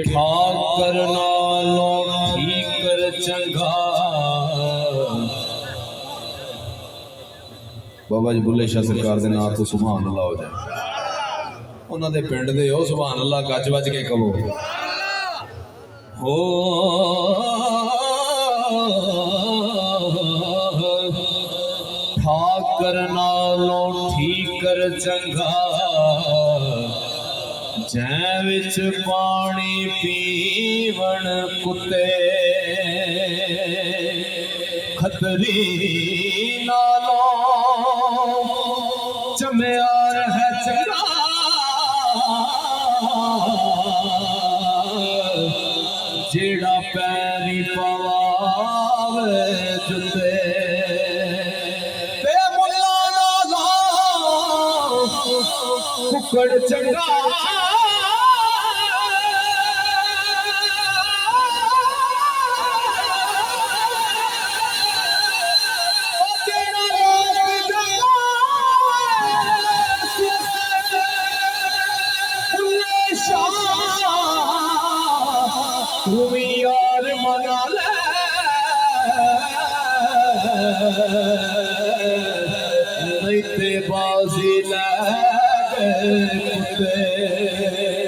ठाकर नालों ठीकर चंगा। बाबा जी बुल्ले शाह सरकार दे नाम तो सुभान अल्लाह हो जाए। उन्होंने पिंड दे हो सुभान अल्लाह गज वज के कहो हो। ठाकर नालों ठीकर चंगा जै विच पानी पीवण कुत्ते। खतरी नालों चम्यार है चंगा जेड़ा पैरी पवावे जुते। कुकड़ चंगा तुम यार मना ले नहीं ते बाजी ले कुत्ते।